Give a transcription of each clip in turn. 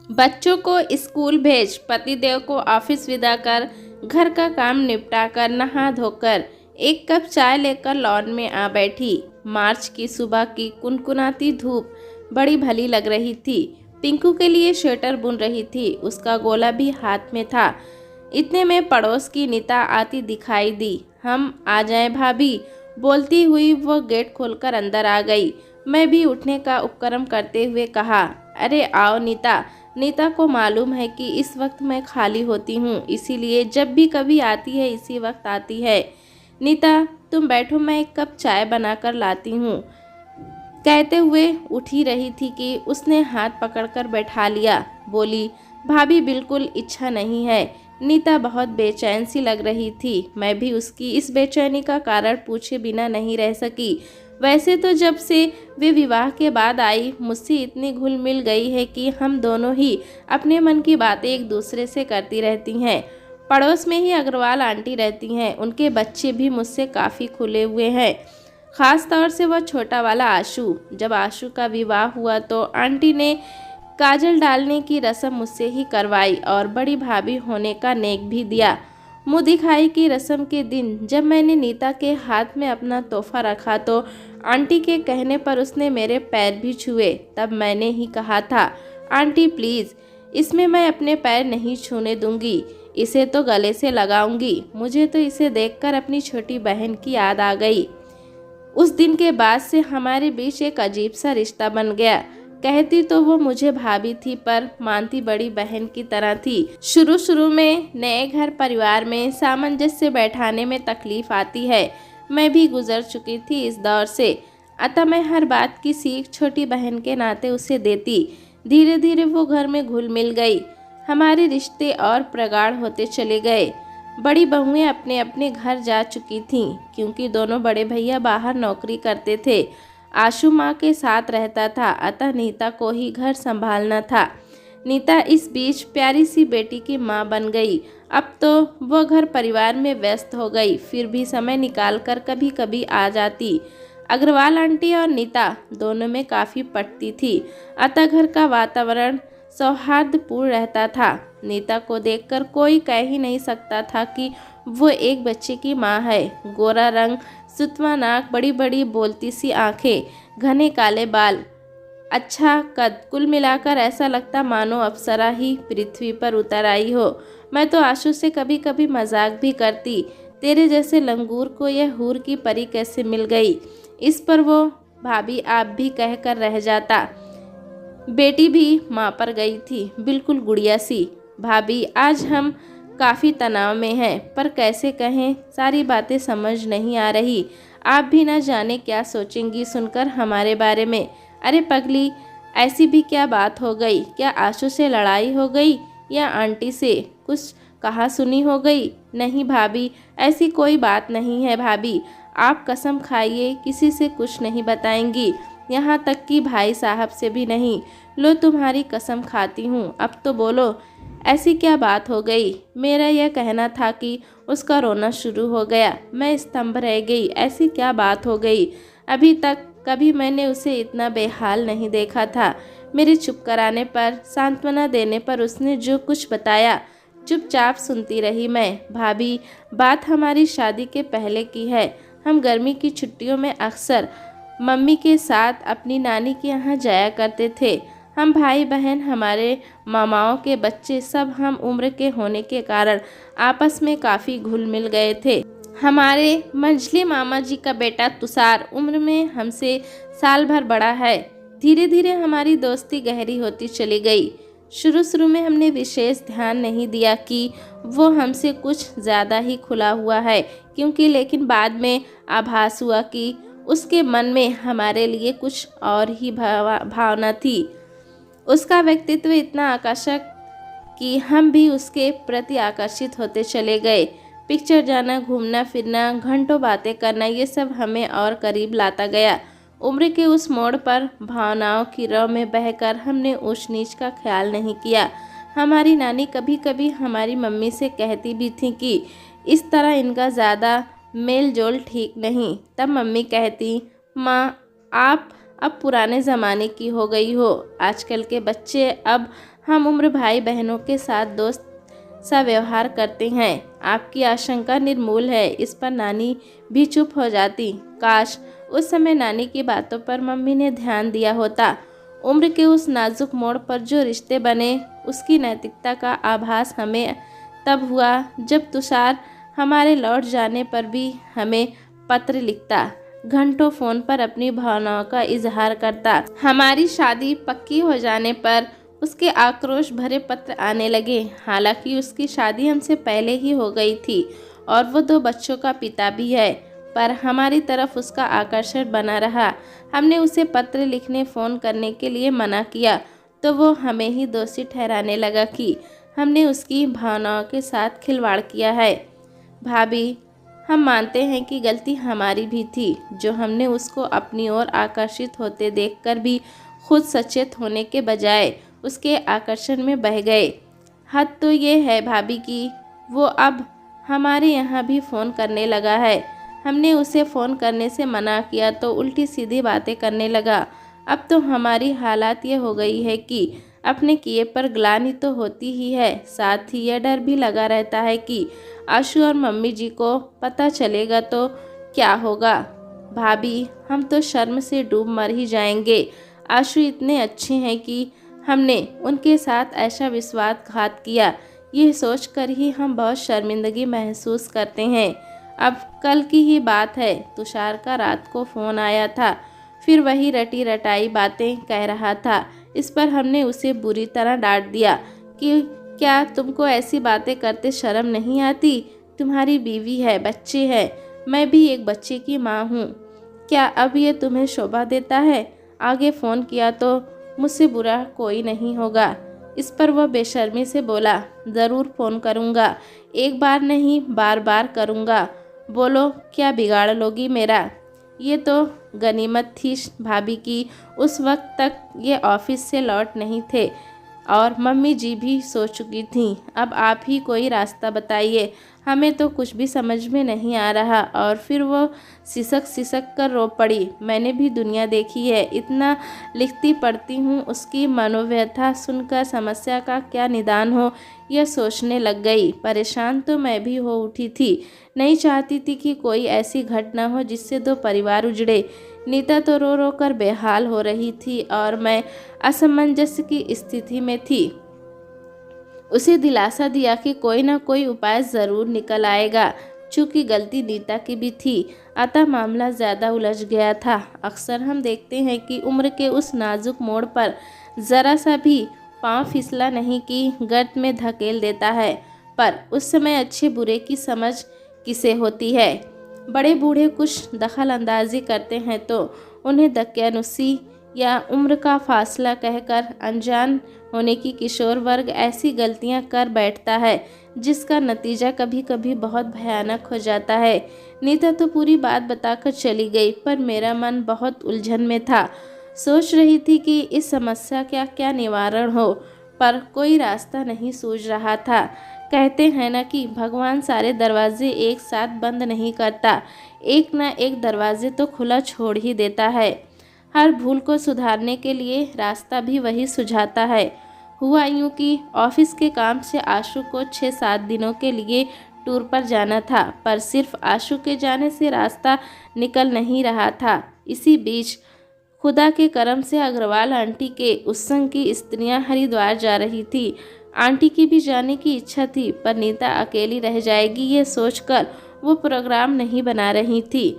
बच्चों को स्कूल भेज, पतिदेव को ऑफिस विदा कर, घर का काम निपटा कर नहा धोकर एक कप चाय लेकर लॉन में आ बैठी। मार्च की सुबह की कुनकुनाती धूप बड़ी भली लग रही थी। पिंकू के लिए स्वेटर बुन रही थी, उसका गोला भी हाथ में था। इतने में पड़ोस की नीता आती दिखाई दी। हम आ जाएं भाभी, बोलती हुई वो गेट खोलकर अंदर आ गई। मैं भी उठने का उपक्रम करते हुए कहा, अरे आओ नीता। नीता को मालूम है कि इस वक्त मैं खाली होती हूँ, इसीलिए जब भी कभी आती है इसी वक्त आती है। नीता तुम बैठो, मैं एक कप चाय बनाकर लाती हूँ, कहते हुए उठ ही रही थी कि उसने हाथ पकड़कर बैठा लिया। बोली, भाभी बिल्कुल इच्छा नहीं है। नीता बहुत बेचैन सी लग रही थी। मैं भी उसकी इस बेचैनी का कारण पूछे बिना नहीं रह सकी। वैसे तो जब से वे विवाह के बाद आई, मुझसे इतनी घुल मिल गई है कि हम दोनों ही अपने मन की बातें एक दूसरे से करती रहती हैं। पड़ोस में ही अग्रवाल आंटी रहती हैं, उनके बच्चे भी मुझसे काफ़ी खुले हुए हैं। ख़ास तौर से वह छोटा वाला आशु। जब आशु का विवाह हुआ तो आंटी ने काजल डालने की रस्म मुझसे ही करवाई और बड़ी भाभी होने का नेक भी दिया। मुँह दिखाई की रस्म के दिन जब मैंने नीता के हाथ में अपना तोहफा रखा तो आंटी के कहने पर उसने मेरे पैर भी छुए। तब मैंने ही कहा था, आंटी प्लीज़, इसमें मैं अपने पैर नहीं छूने दूंगी, इसे तो गले से लगाऊंगी। मुझे तो इसे देखकर अपनी छोटी बहन की याद आ गई। उस दिन के बाद से हमारे बीच एक अजीब सा रिश्ता बन गया। कहती तो वो मुझे भाभी थी, पर मानती बड़ी बहन की तरह थी। शुरू शुरू में नए घर परिवार में सामंजस्य बैठाने में तकलीफ आती है। मैं भी गुजर चुकी थी इस दौर से, अतः मैं हर बात की सीख छोटी बहन के नाते उसे देती। धीरे धीरे वो घर में घुल मिल गई। हमारे रिश्ते और प्रगाढ़ होते चले गए। बड़ी बहुएं अपने अपने घर जा चुकी थीं, क्योंकि दोनों बड़े भैया बाहर नौकरी करते थे। आशु माँ के साथ रहता था, अतः नीता को ही घर संभालना था। नीता इस बीच प्यारी सी बेटी की माँ बन गई। अब तो वह घर परिवार में व्यस्त हो गई, फिर भी समय निकाल कर कभी कभी आ जाती। अग्रवाल आंटी और नीता दोनों में काफ़ी पटती थी, अतः घर का वातावरण सौहार्दपूर्ण रहता था। नीता को देखकर कोई कह ही नहीं सकता था कि वो एक बच्चे की माँ है। गोरा रंग, सुतवा नाक, बड़ी बड़ी बोलती सी आंखें, घने काले बाल, अच्छा कद, कुल मिलाकर ऐसा लगता मानो अप्सरा ही पृथ्वी पर उतर आई हो। मैं तो आशु से कभी कभी मजाक भी करती, तेरे जैसे लंगूर को यह हूर की परी कैसे मिल गई। इस पर वो भाभी आप भी कहकर रह जाता। बेटी भी माँ पर गई थी, बिल्कुल गुड़िया सी। भाभी आज हम काफ़ी तनाव में हैं, पर कैसे कहें, सारी बातें समझ नहीं आ रही। आप भी ना जाने क्या सोचेंगी सुनकर हमारे बारे में। अरे पगली, ऐसी भी क्या बात हो गई? क्या आशु से लड़ाई हो गई या आंटी से कुछ कहा सुनी हो गई? नहीं भाभी, ऐसी कोई बात नहीं है। भाभी आप कसम खाइए, किसी से कुछ नहीं बताएंगी, यहाँ तक कि भाई साहब से भी नहीं। लो तुम्हारी कसम खाती हूँ, अब तो बोलो, ऐसी क्या बात हो गई? मेरा यह कहना था कि उसका रोना शुरू हो गया। मैं स्तंभ रह गई, ऐसी क्या बात हो गई? अभी तक कभी मैंने उसे इतना बेहाल नहीं देखा था। मेरे चुप कराने पर, सांत्वना देने पर उसने जो कुछ बताया, चुपचाप सुनती रही मैं। भाभी बात हमारी शादी के पहले की है। हम गर्मी की छुट्टियों में अक्सर मम्मी के साथ अपनी नानी के यहाँ जाया करते थे। हम भाई बहन, हमारे मामाओं के बच्चे सब हम उम्र के होने के कारण आपस में काफ़ी घुल मिल गए थे। हमारे मंझले मामा जी का बेटा तुषार उम्र में हमसे साल भर बड़ा है। धीरे धीरे हमारी दोस्ती गहरी होती चली गई। शुरू शुरू में हमने विशेष ध्यान नहीं दिया कि वो हमसे कुछ ज़्यादा ही खुला हुआ है, क्योंकि लेकिन बाद में आभास हुआ कि उसके मन में हमारे लिए कुछ और ही भावना थी। उसका व्यक्तित्व इतना आकर्षक कि हम भी उसके प्रति आकर्षित होते चले गए। पिक्चर जाना, घूमना फिरना, घंटों बातें करना, ये सब हमें और करीब लाता गया। उम्र के उस मोड़ पर भावनाओं की रव में बहकर हमने ऊंच नीच का ख्याल नहीं किया। हमारी नानी कभी कभी हमारी मम्मी से कहती भी थी कि इस तरह इनका ज़्यादा मेल जोल ठीक नहीं। तब मम्मी कहती, माँ आप अब पुराने ज़माने की हो गई हो, आजकल के बच्चे अब हम उम्र भाई बहनों के साथ दोस्त सा व्यवहार करते हैं। आपकी आशंका निर्मूल है। इस पर नानी भी चुप हो जाती। काश उस समय नानी की बातों पर मम्मी ने ध्यान दिया होता। उम्र के उस नाजुक मोड़ पर जो रिश्ते बने, उसकी नैतिकता का आभास हमें तब हुआ जब तुषार हमारे लौट जाने पर भी हमें पत्र लिखता, घंटों फ़ोन पर अपनी भावनाओं का इजहार करता। हमारी शादी पक्की हो जाने पर उसके आक्रोश भरे पत्र आने लगे। हालांकि उसकी शादी हमसे पहले ही हो गई थी और वो 2 बच्चों का पिता भी है, पर हमारी तरफ उसका आकर्षण बना रहा। हमने उसे पत्र लिखने फ़ोन करने के लिए मना किया तो वो हमें ही दोषी ठहराने लगा कि हमने उसकी भावनाओं के साथ खिलवाड़ किया है। भाभी, हम मानते हैं कि गलती हमारी भी थी, जो हमने उसको अपनी ओर आकर्षित होते देखकर भी खुद सचेत होने के बजाय उसके आकर्षण में बह गए। हद तो ये है भाभी कि वो अब हमारे यहाँ भी फ़ोन करने लगा है। हमने उसे फ़ोन करने से मना किया तो उल्टी सीधी बातें करने लगा। अब तो हमारी हालात ये हो गई है कि अपने किए पर ग्लानि तो होती ही है, साथ ही यह डर भी लगा रहता है कि आशु और मम्मी जी को पता चलेगा तो क्या होगा। भाभी, हम तो शर्म से डूब मर ही जाएंगे। आशु इतने अच्छे हैं कि हमने उनके साथ ऐसा विश्वासघात किया, ये सोचकर ही हम बहुत शर्मिंदगी महसूस करते हैं। अब कल की ही बात है, तुषार का रात को फ़ोन आया था, फिर वही रटी रटाई बातें कह रहा था। इस पर हमने उसे बुरी तरह डांट दिया कि क्या तुमको ऐसी बातें करते शर्म नहीं आती? तुम्हारी बीवी है, बच्चे हैं, मैं भी एक बच्चे की माँ हूँ। क्या अब ये तुम्हें शोभा देता है? आगे फ़ोन किया तो मुझसे बुरा कोई नहीं होगा। इस पर वह बेशर्मी से बोला, ज़रूर फ़ोन करूँगा, एक बार नहीं बार बार करूँगा। बोलो, क्या बिगाड़ लोगी मेरा? ये तो गनीमत थी भाभी की उस वक्त तक ये ऑफिस से लौट नहीं थे और मम्मी जी भी सो चुकी थीं। अब आप ही कोई रास्ता बताइए, हमें तो कुछ भी समझ में नहीं आ रहा। और फिर वो सिसक सिसक कर रो पड़ी। मैंने भी दुनिया देखी है, इतना लिखती पढ़ती हूँ, उसकी मनोव्यथा सुनकर समस्या का क्या निदान हो यह सोचने लग गई। परेशान तो मैं भी हो उठी थी, नहीं चाहती थी कि कोई ऐसी घटना हो जिससे 2 परिवार उजड़े। नीता तो रो रो कर बेहाल हो रही थी और मैं असमंजस की स्थिति में थी। उसे दिलासा दिया कि कोई ना कोई उपाय ज़रूर निकल आएगा। चूँकि गलती नीता की भी थी, अतः मामला ज़्यादा उलझ गया था। अक्सर हम देखते हैं कि उम्र के उस नाजुक मोड़ पर ज़रा सा भी पाँव फिसला नहीं कि गर्त में धकेल देता है। पर उस समय अच्छे बुरे की समझ किसे होती है? बड़े बूढ़े कुछ दखल अंदाजी करते हैं तो उन्हें दकियानुसी या उम्र का फासला कहकर अनजान होने की किशोर वर्ग ऐसी गलतियां कर बैठता है जिसका नतीजा कभी कभी बहुत भयानक हो जाता है। नीता तो पूरी बात बताकर चली गई, पर मेरा मन बहुत उलझन में था। सोच रही थी कि इस समस्या का क्या निवारण हो, पर कोई रास्ता नहीं सूझ रहा था। कहते हैं ना कि भगवान सारे दरवाजे एक साथ बंद नहीं करता, एक ना एक दरवाजे तो खुला छोड़ ही देता है। हर भूल को सुधारने के लिए रास्ता भी वही सुझाता है। हुआ यूँ कि ऑफिस के काम से आशु को 6-7 दिनों के लिए टूर पर जाना था, पर सिर्फ आशु के जाने से रास्ता निकल नहीं रहा था। इसी बीच खुदा के करम से अग्रवाल आंटी के उत्संग की स्त्रियां हरिद्वार जा रही थी। आंटी की भी जाने की इच्छा थी, पर नीता अकेली रह जाएगी ये सोचकर वो प्रोग्राम नहीं बना रही थी।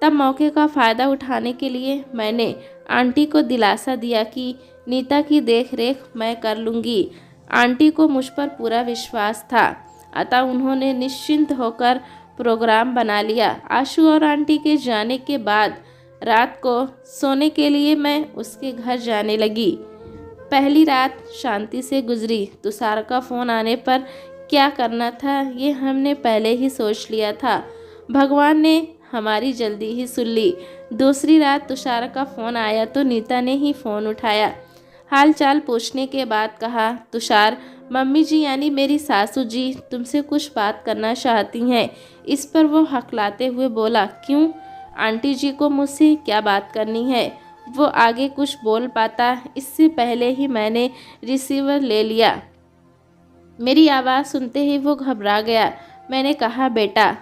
तब मौके का फ़ायदा उठाने के लिए मैंने आंटी को दिलासा दिया कि नीता की देख रेख मैं कर लूँगी। आंटी को मुझ पर पूरा विश्वास था, अतः उन्होंने निश्चिंत होकर प्रोग्राम बना लिया। आशु और आंटी के जाने के बाद रात को सोने के लिए मैं उसके घर जाने लगी। पहली रात शांति से गुजरी। तुषार का फ़ोन आने पर क्या करना था ये हमने पहले ही सोच लिया था। भगवान ने हमारी जल्दी ही सुन ली। दूसरी रात तुषार का फ़ोन आया तो नीता ने ही फ़ोन उठाया। हाल चाल पूछने के बाद कहा, तुषार, मम्मी जी यानी मेरी सासू जी तुमसे कुछ बात करना चाहती हैं। इस पर वो हकलाते हुए बोला, क्यों? आंटी जी को मुझसे क्या बात करनी है? वो आगे कुछ बोल पाता इससे पहले ही मैंने रिसीवर ले लिया। मेरी आवाज़ सुनते ही वो घबरा गया। मैंने कहा, बेटा,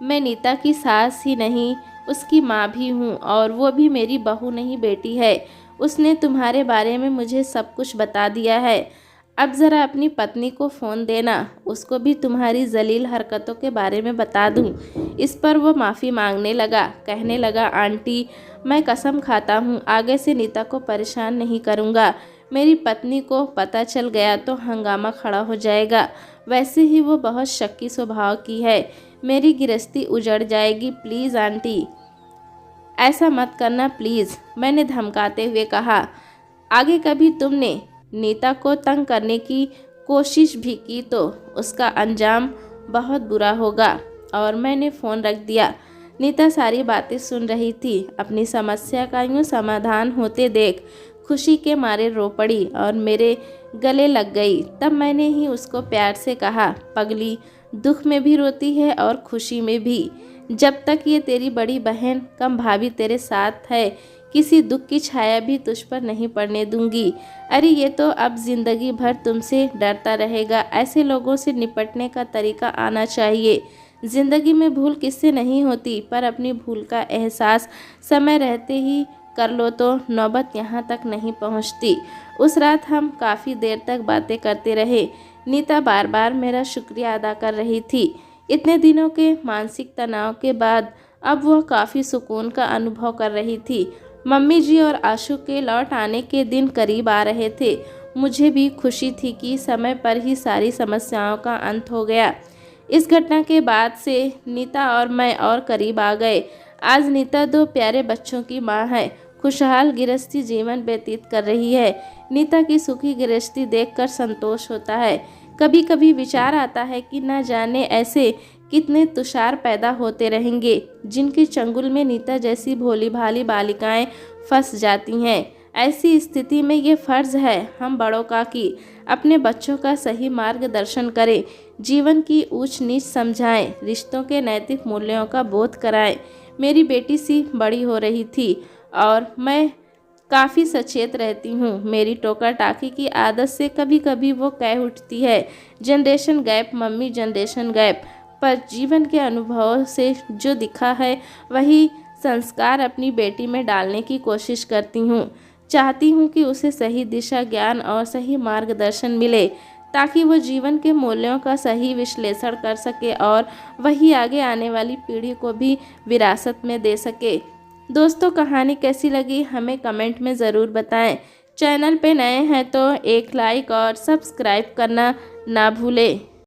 मैं नीता की सास ही नहीं उसकी माँ भी हूँ, और वो भी मेरी बहू नहीं बेटी है। उसने तुम्हारे बारे में मुझे सब कुछ बता दिया है। अब ज़रा अपनी पत्नी को फ़ोन देना, उसको भी तुम्हारी जलील हरकतों के बारे में बता दूँ। इस पर वो माफ़ी मांगने लगा, कहने लगा, आंटी, मैं कसम खाता हूँ आगे से नीता को परेशान नहीं करूँगा। मेरी पत्नी को पता चल गया तो हंगामा खड़ा हो जाएगा। वैसे ही वो बहुत शक्की स्वभाव की है, मेरी गृहस्थी उजड़ जाएगी। प्लीज़ आंटी, ऐसा मत करना प्लीज़, मैंने धमकाते हुए कहा। आगे कभी तुमने नीता को तंग करने की कोशिश भी की तो उसका अंजाम बहुत बुरा होगा। और मैंने फ़ोन रख दिया। नीता सारी बातें सुन रही थी। अपनी समस्या का यूँ समाधान होते देख खुशी के मारे रो पड़ी और मेरे गले लग गई। तब मैंने ही उसको प्यार से कहा, पगली, दुख में भी रोती है और खुशी में भी। जब तक ये तेरी बड़ी बहन कम भाभी तेरे साथ है, किसी दुख की छाया भी तुझ पर नहीं पड़ने दूंगी। अरे ये तो अब जिंदगी भर तुमसे डरता रहेगा। ऐसे लोगों से निपटने का तरीका आना चाहिए। जिंदगी में भूल किससे नहीं होती, पर अपनी भूल का एहसास समय रहते ही कर लो तो नौबत यहाँ तक नहीं पहुँचती। उस रात हम काफ़ी देर तक बातें करते रहे। नीता बार बार मेरा शुक्रिया अदा कर रही थी। इतने दिनों के मानसिक तनाव के बाद अब वह काफ़ी सुकून का अनुभव कर रही थी। मम्मी जी और आशु के लौट आने के दिन करीब आ रहे थे। मुझे भी खुशी थी कि समय पर ही सारी समस्याओं का अंत हो गया। इस घटना के बाद से नीता और मैं और करीब आ गए। आज नीता 2 प्यारे बच्चों की माँ है, खुशहाल गृहस्थी जीवन व्यतीत कर रही है। नीता की सुखी गृहस्थी देखकर संतोष होता है। कभी कभी विचार आता है कि न जाने ऐसे कितने तुषार पैदा होते रहेंगे जिनके चंगुल में नीता जैसी भोली भाली बालिकाएं फंस जाती हैं। ऐसी स्थिति में ये फ़र्ज़ है हम बड़ों का कि अपने बच्चों का सही मार्गदर्शन करें, जीवन की ऊंच नीच समझाएं, रिश्तों के नैतिक मूल्यों का बोध कराएं। मेरी बेटी सी बड़ी हो रही थी और मैं काफ़ी सचेत रहती हूँ। मेरी टोका टाकी की आदत से कभी कभी वो कह उठती है, generation gap mummy, generation gap. पर जीवन के अनुभवों से जो दिखा है वही संस्कार अपनी बेटी में डालने की कोशिश करती हूँ। चाहती हूँ कि उसे सही दिशा, ज्ञान और सही मार्गदर्शन मिले ताकि वो जीवन के मूल्यों का सही विश्लेषण कर सके और वही आगे आने वाली पीढ़ी को भी विरासत में दे सके। दोस्तों, कहानी कैसी लगी हमें कमेंट में ज़रूर बताएं। चैनल पे नए हैं तो एक लाइक और सब्सक्राइब करना ना भूलें।